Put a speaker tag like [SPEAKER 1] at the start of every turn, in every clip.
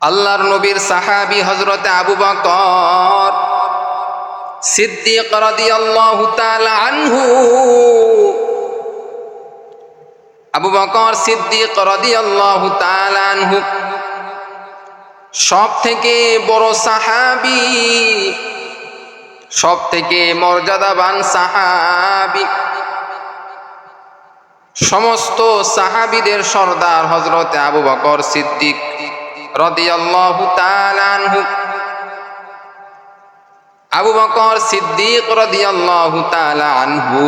[SPEAKER 1] আল্লাহর নবীর সাহাবী হযরতে আবু বকর সিদ্দিক রাদিয়াল্লাহু তাআলা আনহু, আবু বকর সিদ্দিক রাদিয়াল্লাহু তাআলা আনহু সব থেকে বড় সাহাবী, সব থেকে মর্যাদাবান সাহাবী, সমস্ত সাহাবীদের সর্দার হযরতে আবু বকর সিদ্দিক রাদিয়াল্লাহু তাআলা আনহু। আবু বকর সিদ্দিক রাদিয়াল্লাহু তাআলা আনহু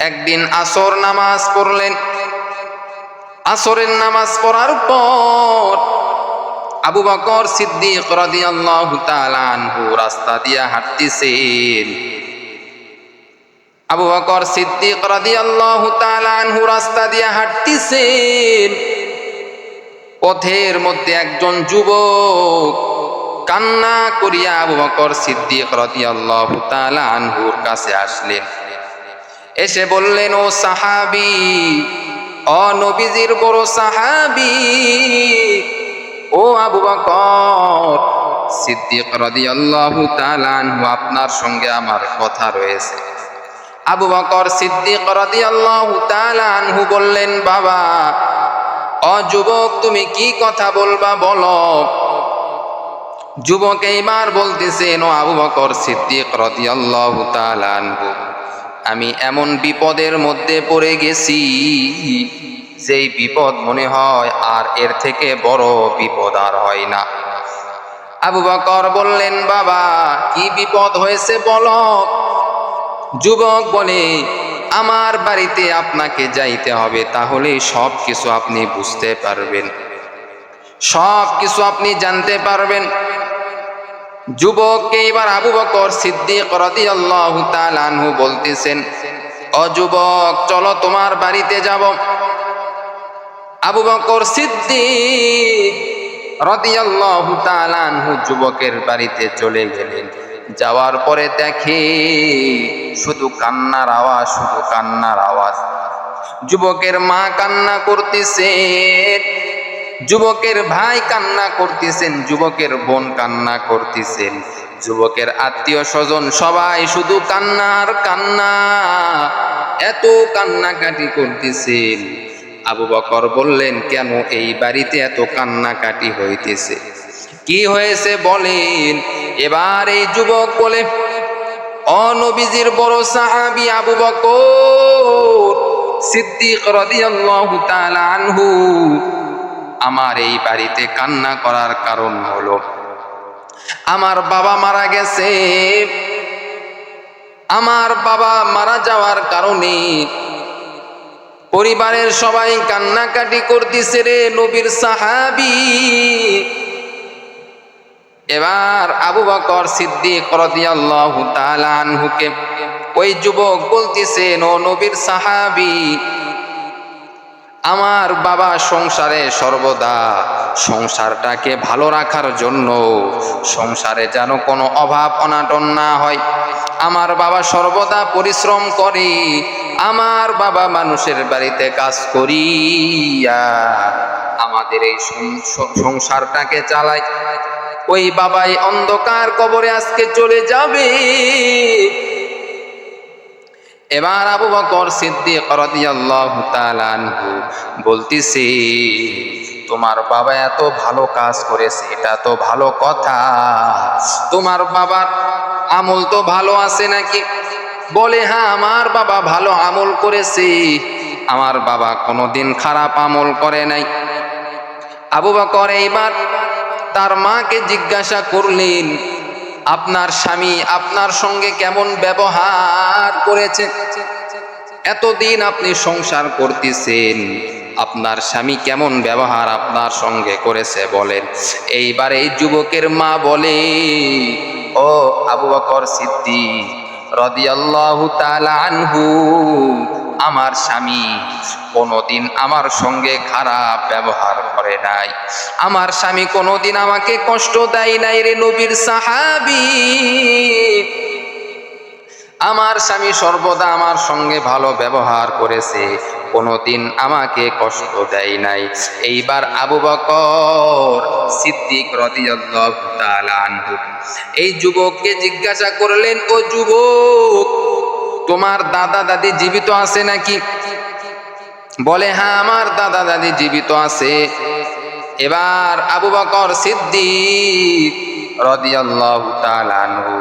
[SPEAKER 1] একদিন আসর নামাজ পড়লেন। আসরের নামাজ পড়ার পর আবু বকর সিদ্দিক রাদিয়াল্লাহু তাআলা আনহু রাস্তা দিয়ে হাঁটতেছেন। আবু বকর সিদ্দিক রাদিয়াল্লাহু তাআলা আনহু রাস্তা দিয়ে হাঁটতেছেন। পথের মধ্যে একজন যুবক কান্না করিয়া আবু বকর সিদ্দিক রাদিয়াল্লাহু তাআলা আনহুর কাছে আসলেন। এসে বললেন, ও সাহাবী, ও নবীজির বড় সাহাবী, ও আবু বকর সিদ্দিক রাদিয়াল্লাহু তাআলা আনহু, আপনার সঙ্গে আমার কথা রয়েছে। আবু বকর সিদ্দিক রাদিয়াল্লাহু তাআলা আনহু বললেন, বাবা, ও যুবক, তুমি কি কথা বলবা বলো। যুবক এইবার বলতেছেন, ও আবু বকর সিদ্দিক রাদিয়াল্লাহু তাআলা আনহু, আমি এমন বিপদের মধ্যে পড়ে গেছি যেই বিপদ মনে হয় আর এর থেকে বড় বিপদ আর হয় না। আবু বকর বললেন, বাবা, কি বিপদ হয়েছে বলো। যুবক বলে, আমার বাড়িতে আপনাকে যাইতে হবে, তাহলে সব কিছু আপনি বুঝতে পারবেন, সব কিছু আপনি জানতে পারবেন। যুবককে এবার আবু বকর সিদ্দিক রাদিয়াল্লাহু তাআলা আনহু বলতেছেন, ও যুবক, চলো তোমার বাড়িতে যাব। আবু বকর সিদ্দিক রাদিয়াল্লাহু তাআলা আনহু যুবকের বাড়িতে চলে গেলেন। যাওয়ার পরে দেখে শুধু কান্নার আওয়াজ, শুধু কান্নার আওয়াজ। যুবকের মা কান্না করতেছেন, যুবকের ভাই কান্না করতেছেন, যুবকের বোন কান্না করতেছেন, যুবকের আত্মীয় স্বজন সবাই শুধু কান্নার কান্না, এত কান্নাকাটি করতেছেন। আবু বকর বললেন, কেন এই বাড়িতে এত কান্নাকাটি হইতেছে, কি হয়েছে বলেন। এবার এই যুবক বলে, ও নবীজির বড় সাহাবী আবু বকর সিদ্দিক রাদিয়াল্লাহু তাআলা আনহু, আমার এই বাড়িতে কান্না করার কারণ হলো আমার বাবা মারা গেছে। আমার বাবা মারা যাওয়ার কারণে পরিবারের সবাই কান্নাকাটি করতেছে রে নবীর সাহাবী। এবার আবু বকর সিদ্দিক রাদিয়াল্লাহু তাআলা আনহুকে ওই যুবক বলতেছেন, ও নবীর সাহাবী, আমার বাবা সংসারে সর্বদা সংসারটাকে ভালো রাখার জন্য, সংসারে যেন কোনো অভাব অনাটন না হয়, আমার বাবা সর্বদা পরিশ্রম করে, আমার বাবা মানুষের বাড়িতে কাজ করিয়া আমাদের এই সংসারটাকে চালায়। ওই বাবাই অন্ধকার কবরে আজকে চলে যাবে। এবার আবু বকর সিদ্দিক রাদিয়াল্লাহু তাআলা আনহু বলতেছে, তোমার বাবা এত ভালো কাজ করেছে, এটা তো ভালো কথা, তোমার বাবার আমল তো ভালো আছে নাকি। বলে, হ্যাঁ, আমার বাবা ভালো আমল করেছে, আমার বাবা কোনোদিন খারাপ আমল করে নাই। আবু বকর এইবার তার মাকে জিজ্ঞাসা করলেন, আপনার স্বামী আপনার সঙ্গে কেমন ব্যবহার করেছে, এতদিন আপনি সংসার করতেছেন, আপনার স্বামী কেমন ব্যবহার আপনার সঙ্গে করেছে বলেন। এইবার এই যুবকের মা বলে, ও আবু বকর সিদ্দিক রাদিয়াল্লাহু তাআলা আনহু, আমার স্বামী কোনোদিন আমার সঙ্গে খারাপ ব্যবহার করে নাই, আমার স্বামী কোনোদিন আমাকে কষ্ট দেয় নাই রে নবীর সাহাবী। আমার স্বামী সর্বদা আমার সঙ্গে ভালো ব্যবহার করেছে, কোনোদিন আমাকে কষ্ট দেয় নাই। এইবার আবু বকর সিদ্দিক রাদিয়াল্লাহু তাআলা আনহু এই যুবককে জিজ্ঞাসা করলেন, ও যুবক, তোমার দাদা দাদি জীবিত আছে নাকি? বলে, হ্যাঁ, আমার দাদা দাদি জীবিত আছে। এবার আবু বকর সিদ্দিক রাদিয়াল্লাহু তাআলা আনহু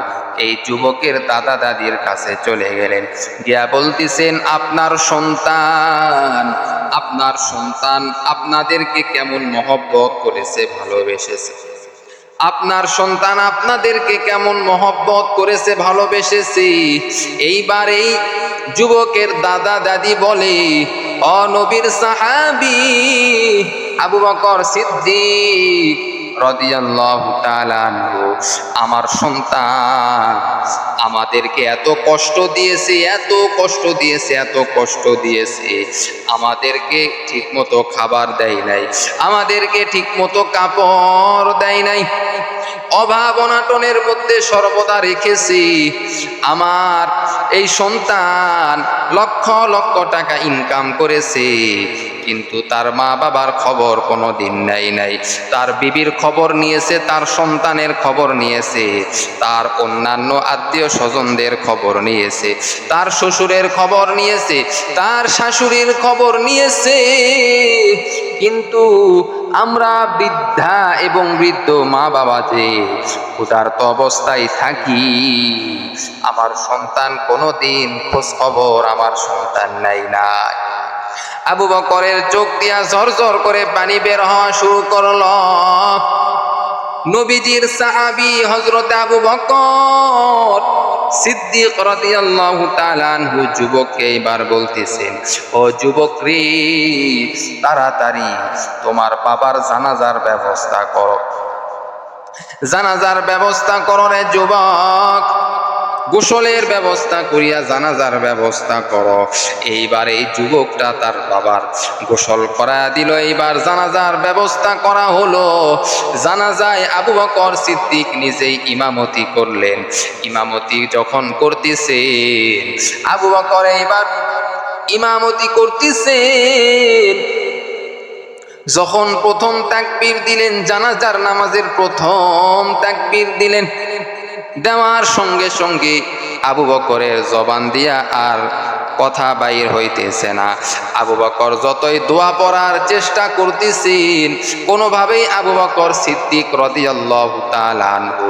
[SPEAKER 1] এই যুবকের দাদা দাদির কাছে চলে গেলেন, গিয়া বলতেছেন, আপনার সন্তান আপনাদেরকে কেমন মহব্বত করেছে, ভালোবেসেছে। আপনার সন্তান আপনাদেরকে কেমন মহব্বত করেছে, ভালোবেসেছে। এইবার এই যুবকের দাদা দাদি বলে, ও নবীর সাহাবী আবু বকর সিদ্দিক রাদিয়াল্লাহু তাআলা আনহু, আমার সন্তান আমাদেরকে এত কষ্ট দিয়েছে, আমাদেরকে ঠিকমতো খাবার দেয় নাই, আমাদেরকে ঠিকমতো কাপড় দেয় নাই, অভাব অনাটনের মধ্যে সর্বদা রেখেছি। আমার এই সন্তান লক্ষ লক্ষ টাকা ইনকাম করেছে, কিন্তু তার মা বাবার খবর কোনো দিন নেয় নাই। তার বিবির খবর নিয়েছে, তার সন্তানের খবর নিয়েছে, তার অন্যান্য আত্মীয় স্বজনদের খবর নিয়েছে, তার শ্বশুরের খবর নিয়েছে, তার শাশুড়ির খবর নিয়েছে। কিন্তু আমরা বৃদ্ধা এবং বৃদ্ধ মা বাবা যে ক্ষুধার্ত অবস্থায় থাকি, আমার সন্তান কোনোদিন খোঁজ খবর আমার সন্তান নেয় না। আবু বকরের চোখ দিয়া ঝরঝর করে পানি বের হওয়া শুরু করলো। নবীজির সাহাবী হযরত আবু বকর সিদ্দিক রাদিয়াল্লাহু তাআলা আনহু যুবককে এবার বলতেছেন, ও যুবক রে, তাড়াতাড়ি তোমার বাবার জানাজার ব্যবস্থা করো, জানাজার ব্যবস্থা করো রে যুবক, গোসলের ব্যবস্থা করিয়া জানাজার ব্যবস্থা করো। এইবার এই যুবকটা তার বাবার গোসল করায়া দিল। এইবার জানাজার ব্যবস্থা করা হলো। জানাজায় আবু বকর সিদ্দিক নিজেই ইমামতি করলেন। ইমামতি যখন করতেছেন, আবু বকর এইবার ইমামতি করতেছেন। যখন প্রথম তাকবীর দিলেন, জানাজার নামাজের প্রথম তাকবীর দিলেন, দেওয়ার সঙ্গে সঙ্গে আবু বকরের জবান দিয়া আর কথা বাইর হইতেছে না। আবু বকর যতই দোয়া পড়ার চেষ্টা করতেছেন, কোনোভাবেই আবু বকর সিদ্দিক রাদিয়াল্লাহু তাআলা আনহু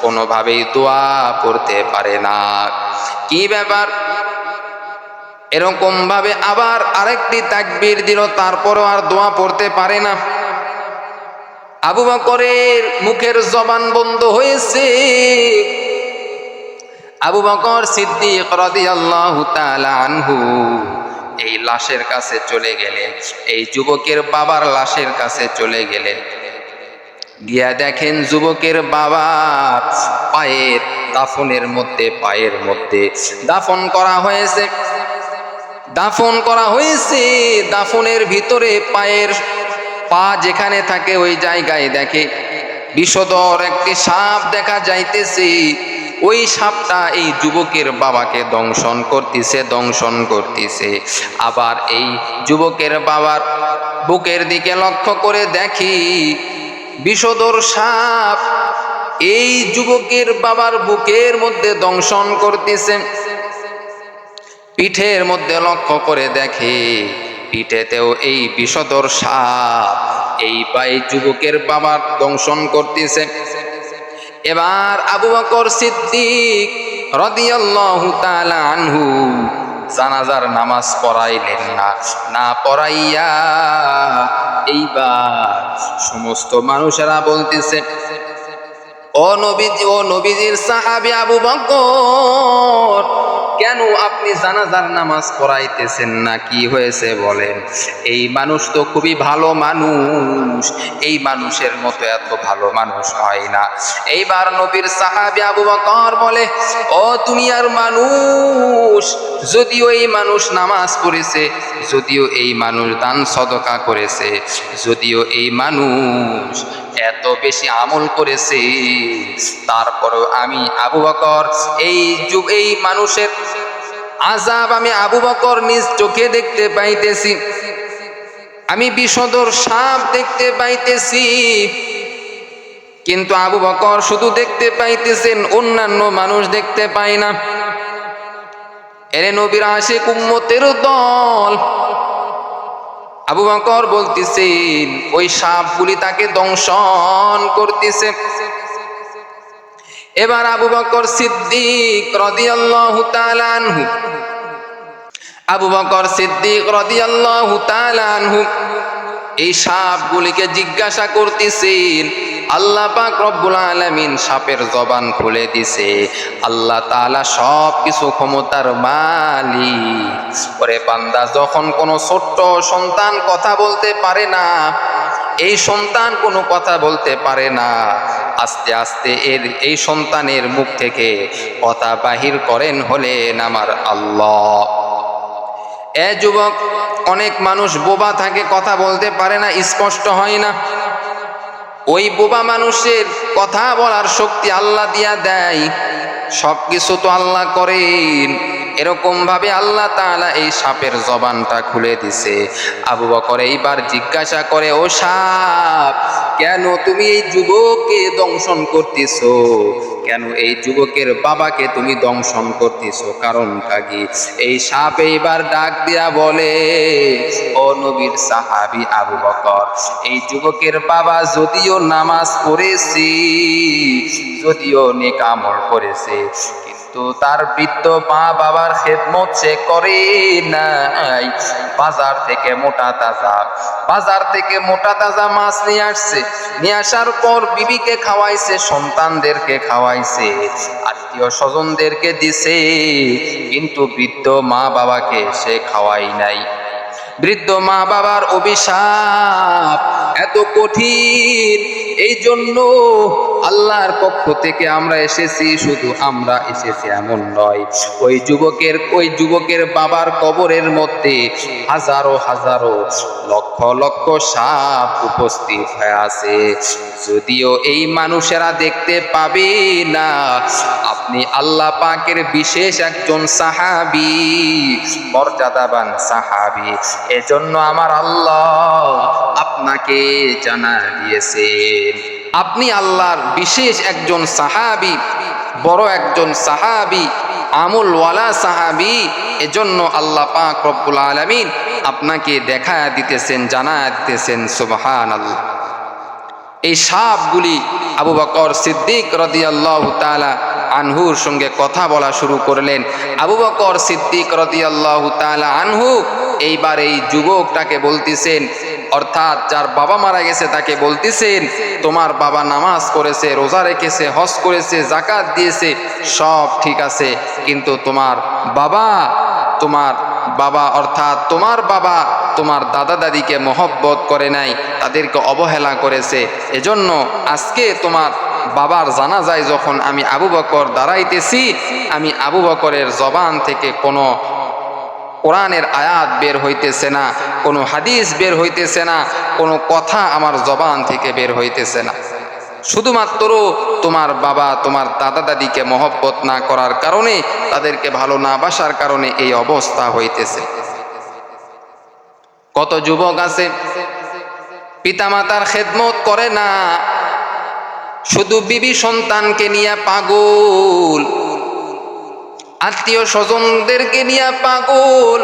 [SPEAKER 1] কোনোভাবেই দোয়া পড়তে পারে না। কি ব্যাপার? এরকম ভাবে আবার আরেকটি তাকবীর দিল, তারপরও আর দোয়া পড়তে পারে না। আবু বকরের মুখের জবান বন্ধ হয়েছে। আবু বকর সিদ্দিক রাদিয়াল্লাহু তাআলা আনহু এই লাশের কাছে চলে গেলেন, এই যুবকের বাবার লাশের কাছে চলে গেলেন। গিয়া দেখেন যুবকের বাবা পায়ের দাফনের মধ্যে দাফন করা হয়েছে। দাফনের ভিতরে পা যেখানে থাকে ওই জায়গায় দেখে বিষধর একটি সাপ দেখা যাইতেছে। ওই সাপটা এই যুবকের বাবাকে দংশন করতেছে। আবার এই যুবকের বাবার বুকের দিকে লক্ষ্য করে দেখি বিষধর সাপ এই যুবকের বাবার বুকের মধ্যে দংশন করতেছে। পিঠের মধ্যে লক্ষ্য করে দেখে পিঠেতেও এই বিষধর সাপ এই যুবকের বাবার দংশন করতেছে। এবার আবু বকর সিদ্দিক রাদিয়াল্লাহু তাআলা আনহু জানাজার নামাজ পড়াইলেন না পড়াইয়া এইবার সমস্ত মানুষেরা বলতেছে, ও নবীজির সাহাবী আবু বকর, কেন আপনি জানাজার নামাজ পড়াইতেছেন না? কি হয়েছে বলেন? এই মানুষ তো খুবই ভালো মানুষ, এই মানুষের মতো এত ভালো মানুষ হয় না। এইবার নবীর সাহাবী আবু বকর বলে, ও দুনিয়ার মানুষ, যদিও এই মানুষ নামাজ পড়েছে, যদিও এই মানুষ দান সদকা করেছে, যদিও এই মানুষ এত বেশি আমল করেছে, তারপরেও আমি আবু বকর এই মানুষের আযাব আমি আবু বকর নিজ চোখে দেখতে পাইতেছি, আমি বিষধর সাপ দেখতে পাইতেছি, কিন্তু আবু বকর শুধু দেখতে পাইতেছেন, অন্যান্য মানুষ দেখতে পায় না। এরে নবীর আশিক উম্মতের দল, আবু বকর বলতেছেন ওই সাপগুলি তাকে দংশন করতেছে। এবার আবু বকর সিদ্দিক রাদিয়াল্লাহু তাআলা আনহু, আবু বকর সিদ্দিক রাদিয়াল্লাহু তাআলা আনহু এই সাপগুলিকে জিজ্ঞাসা করতেছেন। আল্লাহ পাক রব্বুল আলামিন সাপের জবান খুলে দিছে। আল্লাহ তাআলা সব কিছু ক্ষমতার মালিক। ওরে বান্দা, যখন কোনো ছোট্ট সন্তান কথা বলতে পারে না, এই সন্তান কোনো কথা বলতে পারে না, আস্তে আস্তে এই সন্তানের মুখ থেকে কথা বাহির করেন হলেন আমার আল্লাহ। এ যুবক, অনেক মানুষ বোবা থাকে, কথা বলতে পারে না, স্পষ্ট হয় না। ওই বোবা মানুষের কথা বলার শক্তি আল্লাহ দিয়া দেয়। সবকিছু তো আল্লাহ করেন, এরকম ভাবে আল্লাহ তাআলা এই সাপের জবানটা খুলে দিছে। আবু বকর এইবার জিজ্ঞাসা করে, ও সাপ, কেন তুমি এই যুবককে দংশন করতেছো? কেন এই যুবকের বাবাকে তুমি দংশন করতেছো? কারণটা কি? এই সাপ এইবার ডাক দিয়া বলে, ও নবীর সাহাবী আবু বকর, এই যুবকের বাবা যদিও নামাজ পড়েছে, যদিও নেক আমল করেছে, কিন্তু তার বৃদ্ধ মা বাবার খেদমত সে করে নাই। বাজার থেকে মোটা তাজা মাছ নিয়ে আসছে, নিয়ে আসার পর বিবিকে খাওয়াইছে, সন্তানদেরকে খাওয়াইছে, আত্মীয় স্বজনদেরকে দিছে, কিন্তু বৃদ্ধ মা বাবাকে সে খাওয়াই নাই। বৃদ্ধ মা বাবার অভিশাপ এত কঠিন, এই জন্য আল্লাহর পক্ষ থেকে আমরা এসেছি। শুধু আমরা এসেছি এমন নয়, ওই যুবকের বাবার কবরের মধ্যে হাজারো হাজারো লক্ষ লক্ষ সাপ উপস্থিত হয়ে আছে। যদিও এই মানুষেরা দেখতে পাবে না, আপনি আল্লাহ পাকের বিশেষ একজন সাহাবী, মর্যাদাবান সাহাবী, এজন্য আমার আল্লাহ আপনাকে জানা দিয়েছেন আপনি আল্লাহর বিশেষ একজন সাহাবী, বড় একজন সাহাবী, আমলওয়ালা সাহাবী। এজন্য আল্লাহ পাক রব্বুল আলামিন আপনাকে দেখা দিতেছেন, জানা দিতেছেন। সুবহানাল্লাহ। এই সাপগুলি আবু বকর সিদ্দিক রাদিয়াল্লাহু তাআলা আনহুর সঙ্গে কথা বলা শুরু করলেন। আবু বকর সিদ্দিক রাদিয়াল্লাহু তাআলা আনহু এইবার এই যুবকটাকে বলতেছেন, অর্থাৎ যার বাবা মারা গেছে তাকে বলতেছেন, তোমার বাবা নামাজ করেছে, রোজা রেখেছে, হজ করেছে, যাকাত দিয়েছে, সব ঠিক আছে, কিন্তু তোমার বাবা অর্থাৎ তোমার বাবা তোমার দাদা দাদিকে মহব্বত করে নাই, তাদেরকে অবহেলা করেছে। এজন্য আজকে তোমার বাবার জানাজায় যখন আমি আবু বকর দাঁড়াইতেছি, আমি আবু বকরের জবান থেকে কোনো কোরআনের আয়াত বের হইতেছে না, কোনো হাদিস বের হইতেছে না, কোনো কথা আমার জবান থেকে বের হইতেছে না। শুধুমাত্র তোমার বাবা তোমার দাদা দাদিকে মহব্বত না করার কারণে, তাদেরকে ভালো না বাসার কারণে এই অবস্থা হইতেছে। কত যুবক আছে পিতামাতার খেদমত করে না, শুধু বিবি সন্তানকে নিয়ে পাগল, আত্মীয় স্বজনদেরকে নিয়ে পাগল,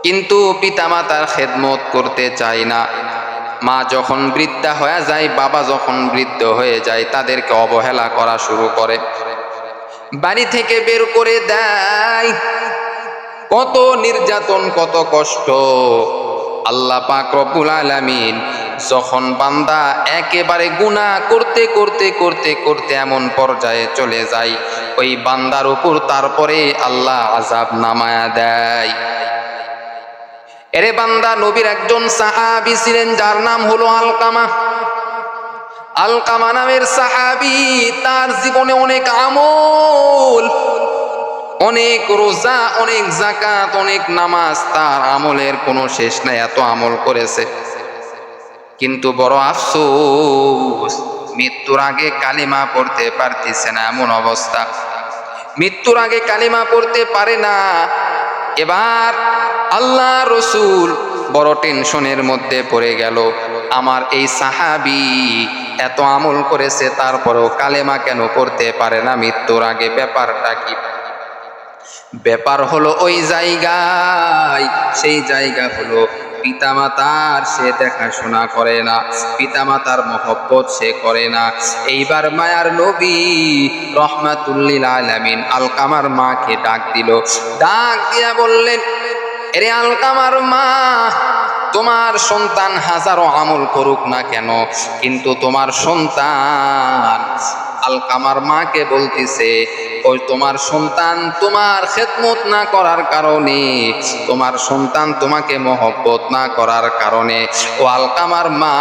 [SPEAKER 1] কিন্তু পিতামাতার খেদমত করতে চায় না। মা যখন বৃদ্ধা হয়ে যায়, বাবা যখন বৃদ্ধ হয়ে যায়, তাদেরকে অবহেলা করা শুরু করে, বাড়ি থেকে বের করে দেয়। কত নির্যাতন, কত কষ্ট। আল্লাহ পাক রব্বুল আলামিন যখন বান্দা একেবারে গুনাহ করতে করতে করতে করতে এমন পর্যায়ে চলে যায়, ওই বান্দার উপর তারপরে আল্লাহ আযাব নামায়া দেয়। এরে বান্দা, নবীর একজন সাহাবী ছিলেন, যার নাম হলো আলকামা নামের সাহাবী। তার জীবনে অনেক আমল, অনেক রোজা, অনেক যাকাত, অনেক নামাজ, তার আমলের কোনো শেষ নাই, এত আমল করেছে। কিন্তু বড় আফসোস, মৃত্যুর আগে কালিমা পড়তে পারতেছে না, এমন অবস্থা। মৃত্যুর আগে কালিমা পড়তে পারে না। এবার আল্লাহ রসুল বড় টেনশনের মধ্যে পড়ে গেল। আমার এই সাহাবী এত আমল করেছে, তারপরেও কালেমা কেন পড়তে পারে না মৃত্যুর আগে? ব্যাপারটা কি? ব্যাপার হলো ওই জায়গায়, সেই জায়গা হলো পিতামাতার সে দেখাশোনা করে না, পিতামাতার মহব্বত সে করে না। এইবার মায়ার নবী রহমাতুল্লিল আলামিন আলকামার মাকে ডাক দিল। ডাক দিয়া বললেন, এরে আলকামার মা, তোমার সন্তান হাজারো আমল করুক না কেন, কিন্তু তোমার সন্তান, আলকামার মাকে বলতেছে, ওই তোমার সন্তান তোমার খেদমত না করার কারণে, তোমার সন্তান তোমাকে মহব্বত না করার কারণে, ও আলকামার মা,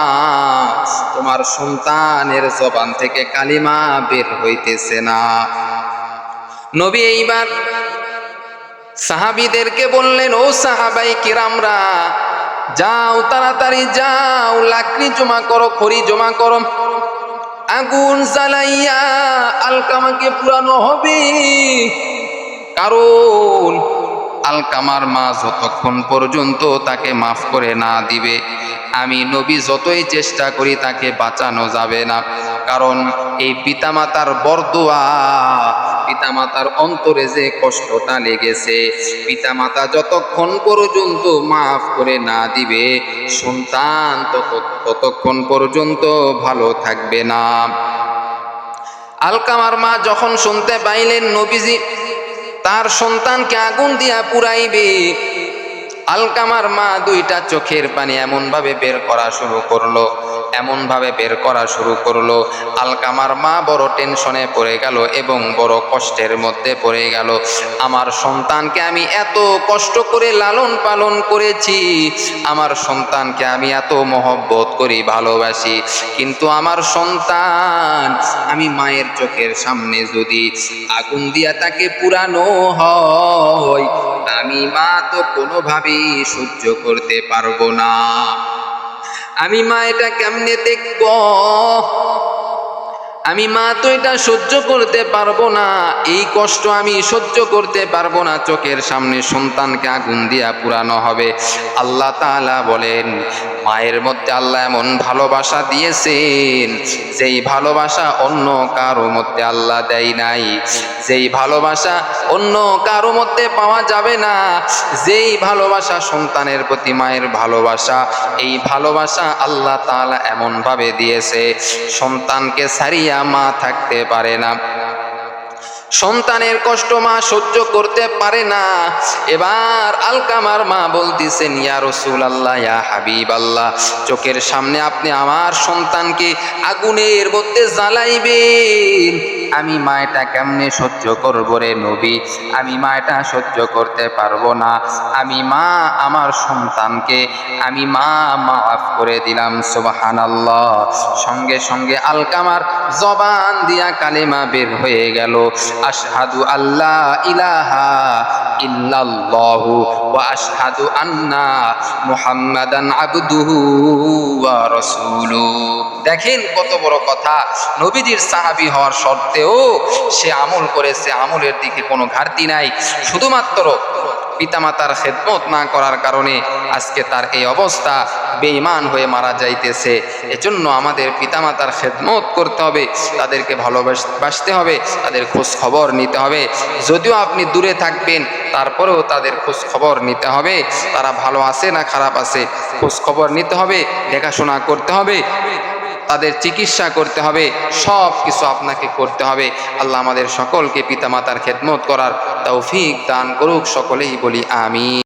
[SPEAKER 1] তোমার সন্তানের জবান থেকে কালিমা বের হইতেছে না। নবী এইবার সাহাবীদেরকে বললেন, ও সাহাবাই কিরামরা, যাও তাড়াতাড়ি যাও, লাকড়ি জমা করো, খড়ি জমা করো, আগুন জ্বালাইয়া আলকামাকে পুরানো হবে। কারণ আলকামার মা যতক্ষণ পর্যন্ত তাকে মাফ করে না দিবে, আমি নবী যতই চেষ্টা করি তাকে বাঁচানো যাবে না। কারণ এই পিতামাতার বরদোয়া, পিতামাতার অন্তরে যে কষ্টটা লেগেছে, পিতামাতা যতক্ষণ পর্যন্ত মাফ করে না দিবে, সন্তান ততক্ষণ পর্যন্ত ভালো থাকবে না। আলকামার মা যখন শুনতে পাইলেন নবীজি তার সন্তানকে আগুন দিয়া পুরাইবে, আলকামার মা দুইটা চোখের পানি এমন ভাবে বের করা শুরু করলো, এমন ভাবে বের করা শুরু করলো। আলকামার মা বড় টেনশনে পড়ে গেল এবং বড় কষ্টের মধ্যে পড়ে গেল। আমার সন্তানকে আমি এত কষ্ট করে লালন পালন করেছি, আমার সন্তানকে আমি এত মহব্বত করি, ভালোবাসি, কিন্তু আমার সন্তান, আমি মায়ের চোখের সামনে যদি আগুন দিয়া তাকে পুরানো হয়, আমি মা তো কোনোভাবেই সহ্য করতে পারবো না। আমি মা এটা কেমনে দেখব? আমি মা তো এটা সহ্য করতে পারবো না, এই কষ্ট আমি সহ্য করতে পারবো না। চোখের সামনে সন্তানকে আগুন দিয়া পুরানো হবে। আল্লাহ তাআলা বলেন, মায়ের মধ্যে আল্লাহ এমন ভালোবাসা দিয়েছেন, যেই ভালোবাসা অন্য কারো মধ্যে আল্লাহ দেয় নাই, যেই ভালোবাসা অন্য কারো মধ্যে পাওয়া যাবে না। যেই ভালোবাসা সন্তানের প্রতি মায়ের ভালোবাসা, এই ভালোবাসা আল্লাহ তাআলা এমন ভাবে দিয়েছে, সন্তানকে ছাড়িয়া মা থাকতে পারে না, সন্তানের কষ্ট মা সহ্য করতে পারে না। এবার আলকামার মা বলতেছেন, ইয়া রাসূলুল্লাহ, ইয়া হাবিবাল্লাহ, চোখের সামনে আপনি আমার সন্তানকে আগুনের মধ্যে জ্বালাইবেন, আমি মা এটা কেমনে সহ্য করবো রে নবী? আমি মা এটা সহ্য করতে পারবো না। আমি মা আমার সন্তানকে আমি মা মাফ করে দিলাম। সুবহানাল্লাহ। সঙ্গে সঙ্গে আলকামার জবান দিয়া কালেমা বের হয়ে গেল, আশহাদু আল্লাহ ইলাহা ইল্লাল্লাহু ওয়া আশহাদু আন্না মুহাম্মাদান আবদুহু ওয়া রাসূলুহু। দেখেন কত বড় কথা, নবীজির সাহাবী হওয়ার সত্ত্বেও সে আমল করেছে, আমলের দিকে কোনো ঘাটতি নাই। শুধুমাত্র পিতামাতার খেদমত না করার কারণে আজকে তার এই অবস্থা, বেঈমান হয়ে মারা যাইতেছে। এজন্য আমাদের পিতামাতার খেদমত করতে হবে, তাদেরকে ভালোবাসতে হবে, তাদের খোঁজ খবর নিতে হবে। যদিও আপনি দূরে থাকবেন, তারপরেও তাদের খোঁজ খবর নিতে হবে, তারা ভালো আছে না খারাপ আছে, খোঁজ খবর নিতে হবে, দেখাশোনা করতে হবে, তাদের চিকিৎসা করতে হবে, সব কিছু আপনাকে করতে হবে। আল্লাহ আমাদের সকলকে পিতামাতার খেদমত করার তৌফিক দান করুক। সকলেই বলি আমিন।